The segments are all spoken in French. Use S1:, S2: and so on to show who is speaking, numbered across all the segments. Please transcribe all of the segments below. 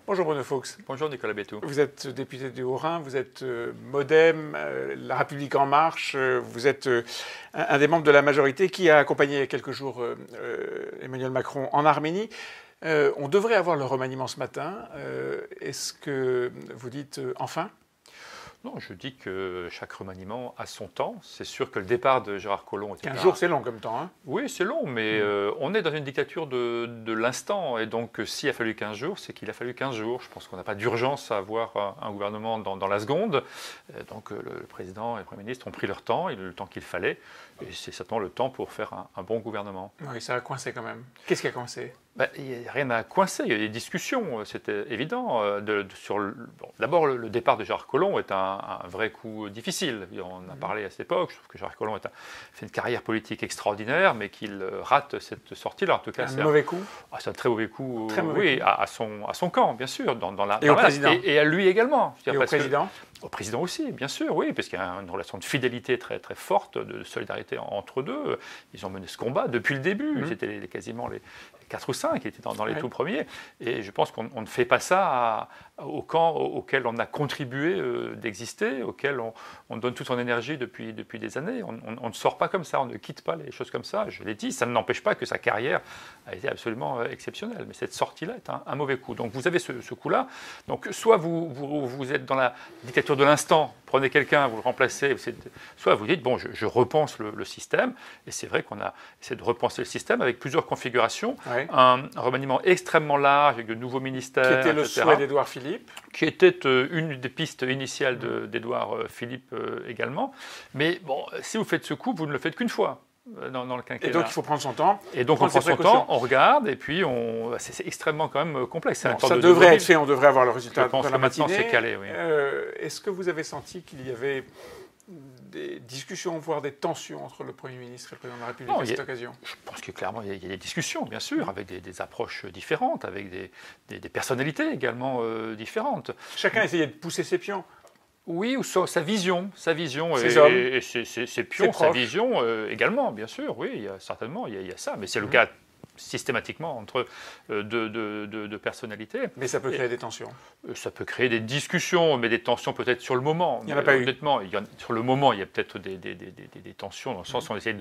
S1: Bonjour Bruno Fuchs.
S2: Bonjour Nicolas Bétou.
S1: Vous êtes député du Haut-Rhin, vous êtes MoDem, La République En Marche, vous êtes un des membres de la majorité qui a accompagné il y a quelques jours Emmanuel Macron en Arménie. On devrait avoir le remaniement ce matin. Est-ce que vous dites enfin ?
S2: Non, je dis que chaque remaniement a son temps. C'est sûr que le départ de Gérard Collomb était
S1: 15 jours, c'est long comme temps. Hein.
S2: Oui, c'est long, mais on est dans une dictature de l'instant. Et donc, s'il a fallu 15 jours, c'est qu'il a fallu 15 jours. Je pense qu'on n'a pas d'urgence à avoir un gouvernement dans la seconde. Donc, le président et le Premier ministre ont pris leur temps, le temps qu'il fallait. Et c'est certainement le temps pour faire un bon gouvernement.
S1: Oui, ça a coincé quand même. Qu'est-ce qui a coincé ?
S2: Il n'y a rien à coincer, il y a des discussions, c'était évident. D'abord, le départ de Gérard Collomb est un vrai coup difficile. On a parlé à cette époque, je trouve que Gérard Collomb fait une carrière politique extraordinaire, mais qu'il rate cette sortie-là. En tout cas,
S1: c'est un mauvais coup.
S2: C'est un très mauvais coup,
S1: très mauvais coup.
S2: À son camp, bien sûr.
S1: Et au président.
S2: Et à lui également.
S1: Et au président.
S2: Au président aussi, bien sûr, oui, parce qu'il y a une relation de fidélité très, très forte, de solidarité entre deux. Ils ont mené ce combat depuis le début. C'était quasiment les 4 ou 5 qui étaient dans les tout premiers. Et je pense qu'on ne fait pas ça au camp auquel on a contribué d'exister, auquel on donne toute son énergie depuis des années. On ne sort pas comme ça, on ne quitte pas les choses comme ça. Je l'ai dit, ça ne n'empêche pas que sa carrière a été absolument exceptionnelle. Mais cette sortie-là est un mauvais coup. Donc vous avez ce coup-là. Donc soit vous êtes dans la dictature de l'instant, prenez quelqu'un, vous le remplacez, soit vous dites, bon, je repense le système. Et c'est vrai qu'on a essayé de repenser le système avec plusieurs configurations.
S1: Oui.
S2: Un remaniement extrêmement large avec de nouveaux ministères,
S1: qui était le souhait d'Édouard Philippe,
S2: qui était une des pistes initiales d'Édouard Philippe également. Mais bon, si vous faites ce coup, vous ne le faites qu'une fois. Dans le quinquennat.
S1: Et donc il faut prendre son temps.
S2: Et donc on prend son temps, on regarde, et puis c'est extrêmement quand même complexe.
S1: Bon, ça devrait être fait, on devrait avoir le résultat
S2: dans la matinée. C'est calé, oui.
S1: Est-ce que vous avez senti qu'il y avait des discussions, voire des tensions entre le Premier ministre et le Président de la République à cette occasion ?
S2: Je pense que clairement il y a des discussions, bien sûr, avec des approches différentes, avec des personnalités également différentes.
S1: Chacun essayait de pousser ses pions.
S2: Oui, ou sa vision
S1: ses hommes.
S2: Et ses pions, sa vision également, bien sûr, oui, certainement, il y a ça, mais c'est le cas systématiquement entre deux personnalités.
S1: Mais ça peut créer des tensions.
S2: Ça peut créer des discussions, mais des tensions peut-être sur le moment.
S1: Il n'y en a pas eu.
S2: Honnêtement, sur le moment, il y a peut-être des tensions, dans le sens où on essaie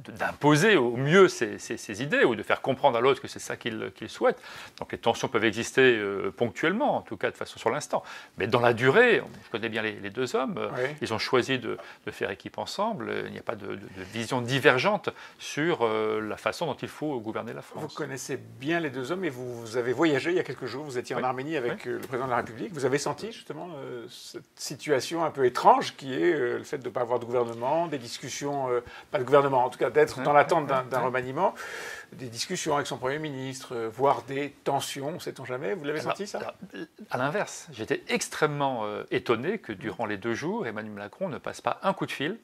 S2: d'imposer au mieux ses idées, ou de faire comprendre à l'autre que c'est ça qu'il souhaite. Donc les tensions peuvent exister ponctuellement, en tout cas de façon sur l'instant. Mais dans la durée, je connais bien les deux hommes, ils ont choisi de faire équipe ensemble, il n'y a pas de vision divergente sur la façon dont il faut gouverner la France.
S1: Vous connaissez bien les deux hommes et vous avez voyagé il y a quelques jours, vous étiez en Arménie avec le Président de la République. Vous avez senti justement cette situation un peu étrange qui est le fait de ne pas avoir de gouvernement, des discussions, pas de gouvernement en tout cas, d'être dans l'attente d'un remaniement, des discussions avec son Premier ministre, voire des tensions, sait-on jamais. Vous l'avez senti ça ?
S2: À l'inverse, j'étais extrêmement étonné que durant les 2 jours, Emmanuel Macron ne passe pas un coup de fil.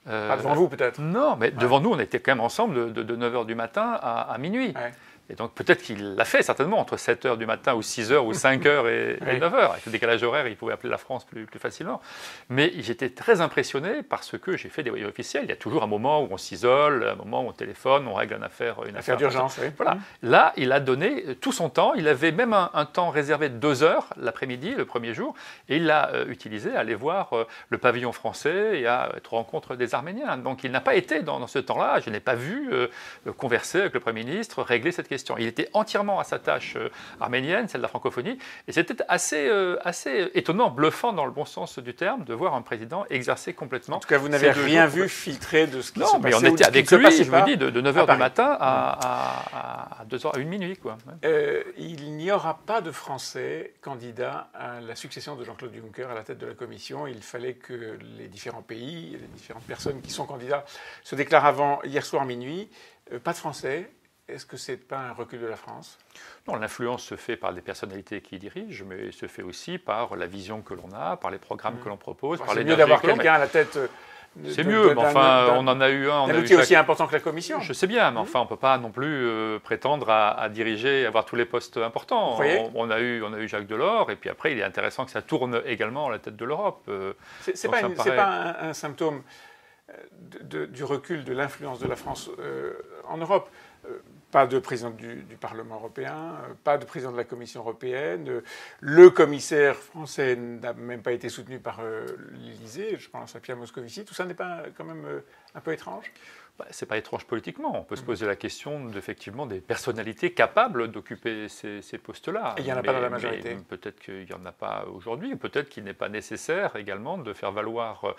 S1: Pas devant vous peut-être.
S2: Non, mais devant nous, on était quand même ensemble de 9h du matin à minuit.
S1: Ouais.
S2: Et donc peut-être qu'il l'a fait certainement entre 7h du matin ou 6h ou 5h et 9h. Avec le décalage horaire, il pouvait appeler la France plus facilement. Mais j'étais très impressionné parce que j'ai fait des voyages officiels. Il y a toujours un moment où on s'isole, un moment où on téléphone, on règle une affaire
S1: d'urgence. Oui.
S2: Voilà. Là, il a donné tout son temps. Il avait même un temps réservé de 2 heures l'après-midi, le premier jour. Et il l'a utilisé à aller voir le pavillon français et à être rencontre des Arméniens. Donc il n'a pas été dans ce temps-là. Je n'ai pas vu converser avec le Premier ministre, régler cette question. Il était entièrement à sa tâche arménienne, celle de la francophonie, et c'était assez étonnant, bluffant dans le bon sens du terme, de voir un président exercer complètement.
S1: En tout cas, vous n'avez rien vu filtrer de ce qui se passait.
S2: Non, mais on était avec lui, je vous dis, de 9h du matin à 2h, à 1 minuit. Quoi.
S1: Il n'y aura pas de Français candidats à la succession de Jean-Claude Juncker à la tête de la Commission. Il fallait que les différents pays, les différentes personnes qui sont candidats se déclarent avant hier soir minuit. Pas de Français. Est-ce que ce n'est pas un recul de la France ?
S2: Non, l'influence se fait par des personnalités qui dirigent, mais se fait aussi par la vision que l'on a, par les programmes que l'on propose, par
S1: l'énergie. C'est mieux d'avoir quelqu'un à la tête.
S2: C'est mieux, mais enfin, on en a eu un.
S1: Un outil aussi important que la Commission.
S2: Je sais bien, mais enfin, on ne peut pas non plus prétendre à diriger, avoir tous les postes importants. On a eu Jacques Delors, et puis après, il est intéressant que ça tourne également à la tête de l'Europe.
S1: C'est pas un symptôme du recul de l'influence de la France en Europe. pas de président du Parlement européen, pas de président de la Commission européenne. Le commissaire français n'a même pas été soutenu par l'Élysée, je pense à Pierre Moscovici. Tout ça n'est pas quand même un peu étrange ?
S2: C'est pas étrange politiquement. On peut se poser la question effectivement des personnalités capables d'occuper ces postes-là.
S1: Et il n'y en a pas dans la majorité.
S2: Peut-être qu'il n'y en a pas aujourd'hui. Peut-être qu'il n'est pas nécessaire également de faire valoir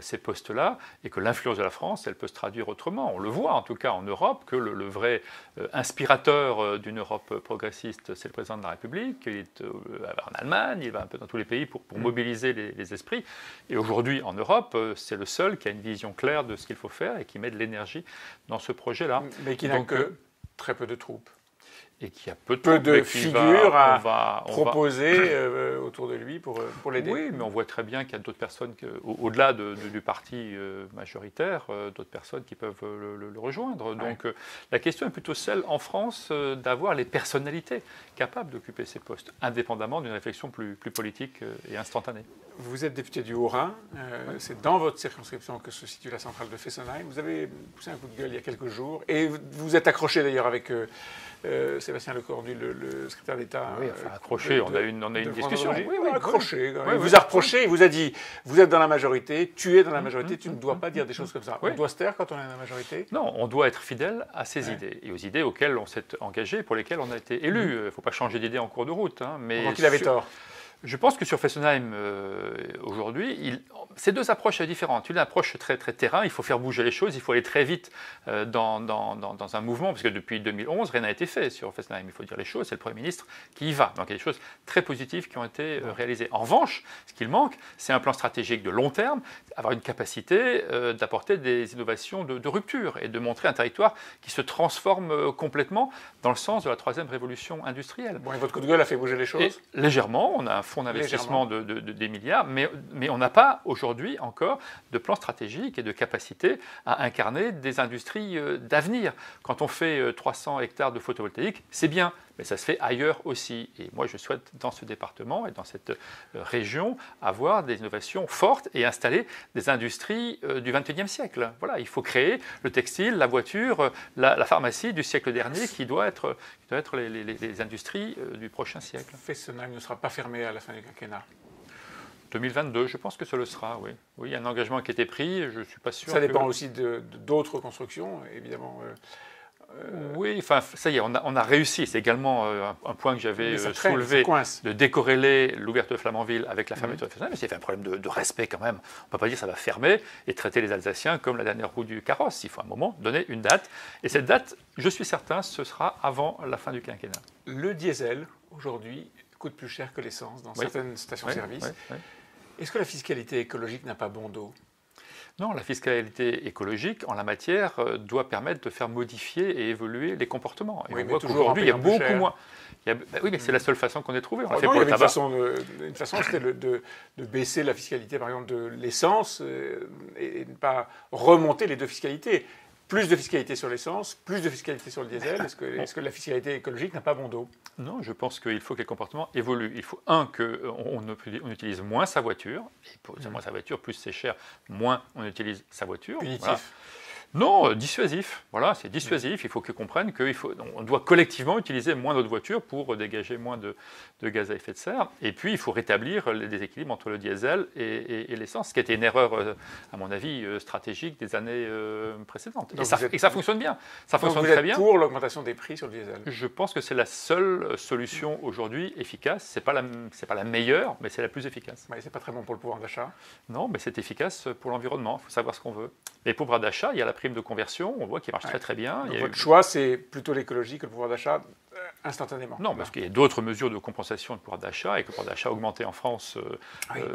S2: ces postes-là et que l'influence de la France, elle peut se traduire autrement. On le voit en tout cas en Europe que le vrai inspirateur d'une Europe progressiste, c'est le président de la République. Il est en Allemagne, il va un peu dans tous les pays pour mobiliser les esprits. Et aujourd'hui en Europe, c'est le seul qui a une vision claire de ce qu'il faut faire et qui met de l'énergie dans ce projet-là.
S1: Mais qui n'a que très peu de troupes.
S2: Et qui a peu
S1: de figures à proposer autour de lui pour l'aider.
S2: Oui, mais on voit très bien qu'il y a d'autres personnes, au-delà du parti majoritaire, d'autres personnes qui peuvent le rejoindre. Donc la question est plutôt celle, en France, d'avoir les personnalités capables d'occuper ces postes, indépendamment d'une réflexion plus politique et instantanée.
S1: Vous êtes député du Haut-Rhin, c'est dans votre circonscription que se situe la centrale de Fessenheim. Vous avez poussé un coup de gueule il y a quelques jours, et vous êtes accroché d'ailleurs avec Sébastien Lecornu, le secrétaire d'État.
S2: Oui, enfin accroché, on a une discussion.
S1: Oui, accroché. Il vous a reproché, il vous a dit, vous êtes dans la majorité, tu es dans la majorité, tu ne dois pas dire des choses comme ça. On doit se taire quand on est dans la majorité ?
S2: Non, on doit être fidèle à ses idées, et aux idées auxquelles on s'est engagé, pour lesquelles on a été élu. Il ne faut pas changer d'idée en cours de route. Mais
S1: donc il avait tort.
S2: Je pense que sur Fessenheim, aujourd'hui, c'est deux approches différentes. Une approche très, très terrain, il faut faire bouger les choses, il faut aller très vite dans un mouvement, parce que depuis 2011, rien n'a été fait sur Fessenheim. Il faut dire les choses, c'est le Premier ministre qui y va. Donc il y a des choses très positives qui ont été réalisées. En revanche, ce qu'il manque, c'est un plan stratégique de long terme, avoir une capacité d'apporter des innovations de rupture et de montrer un territoire qui se transforme complètement dans le sens de la troisième révolution industrielle.
S1: Bon, et votre coup de gueule a fait bouger les choses ?
S2: Et légèrement, on a un fonds d'investissement des milliards, mais on n'a pas aujourd'hui encore de plan stratégique et de capacité à incarner des industries d'avenir. Quand on fait 300 hectares de photovoltaïque, c'est bien, mais ça se fait ailleurs aussi. Et moi, je souhaite, dans ce département et dans cette région, avoir des innovations fortes et installer des industries du XXIe siècle. Voilà, il faut créer le textile, la voiture, la pharmacie du siècle dernier qui doit être les industries du prochain siècle.
S1: Fessenheim ne sera pas fermé à la fin du quinquennat.
S2: 2022, je pense que ce le sera, oui. Oui, il y a un engagement qui a été pris, je ne suis pas sûr.
S1: Ça dépend aussi d'autres constructions, évidemment.
S2: Oui, enfin, ça y est, on a réussi. C'est également un point que j'avais soulevé, de décorréler l'ouverture de Flamanville avec la fermeture de Fessenheim. Mais c'est un problème de respect quand même. On ne peut pas dire que ça va fermer et traiter les Alsaciens comme la dernière roue du carrosse. Il faut à un moment donner une date. Et cette date, je suis certain, ce sera avant la fin du quinquennat.
S1: Le diesel, aujourd'hui, coûte plus cher que l'essence dans certaines stations-service. Est-ce que la fiscalité écologique n'a pas bon dos ?
S2: Non, la fiscalité écologique, en la matière, doit permettre de faire modifier et évoluer les comportements. Et
S1: oui,
S2: on voit qu'aujourd'hui, il y a beaucoup moins. Oui, mais c'est la seule façon qu'on ait trouvé. On l'a fait pour le tabac. Une façon,
S1: c'était de baisser la fiscalité, par exemple, de l'essence et ne pas remonter les deux fiscalités. Plus de fiscalité sur l'essence, plus de fiscalité sur le diesel. Est-ce que la fiscalité écologique n'a pas bon dos ?
S2: Non, je pense qu'il faut que les comportements évoluent. Il faut, qu'on utilise moins sa voiture. Et pour moins sa voiture, plus c'est cher, moins on utilise sa voiture.
S1: Punitif.
S2: Voilà. Non, dissuasif. Voilà, c'est dissuasif. Il faut qu'ils comprennent qu'on doit collectivement utiliser moins notre voiture pour dégager moins de gaz à effet de serre. Et puis, il faut rétablir les déséquilibres entre le diesel et l'essence, ce qui était une erreur, à mon avis, stratégique des années précédentes. Et ça fonctionne bien. Ça fonctionne très bien.
S1: Vous êtes pour l'augmentation des prix sur le diesel ?
S2: Je pense que c'est la seule solution aujourd'hui efficace. C'est pas la meilleure, mais c'est la plus efficace.
S1: Mais c'est pas très bon pour le pouvoir d'achat.
S2: Non, mais c'est efficace pour l'environnement. Il faut savoir ce qu'on veut. Et pour le pouvoir d'achat, il y a la prime de conversion, on voit qu'il marche très très bien.
S1: Votre choix, c'est plutôt l'écologie que le pouvoir d'achat instantanément.
S2: Non, parce qu'il y a d'autres mesures de compensation de pouvoir d'achat et que le pouvoir d'achat a augmenté en France.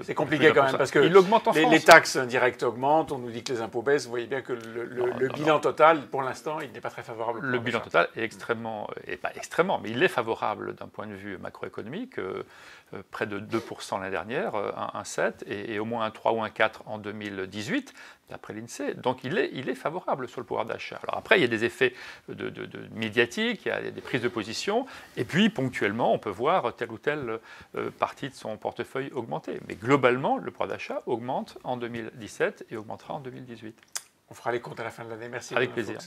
S1: C'est compliqué quand même parce que les taxes indirectes augmentent, on nous dit que les impôts baissent, vous voyez bien que le bilan total, pour l'instant, il n'est pas très favorable.
S2: Le bilan total est pas extrêmement, mais il est favorable d'un point de vue macroéconomique, près de 2% l'année dernière, 1,7 et au moins un 3 ou un 4 en 2018. D'après l'INSEE. Donc il est favorable sur le pouvoir d'achat. Alors après, il y a des effets médiatiques, il y a des prises de position, et puis ponctuellement, on peut voir telle ou telle partie de son portefeuille augmenter. Mais globalement, le pouvoir d'achat augmente en 2017 et augmentera en 2018.
S1: On fera les comptes à la fin de l'année. Merci.
S2: Avec plaisir.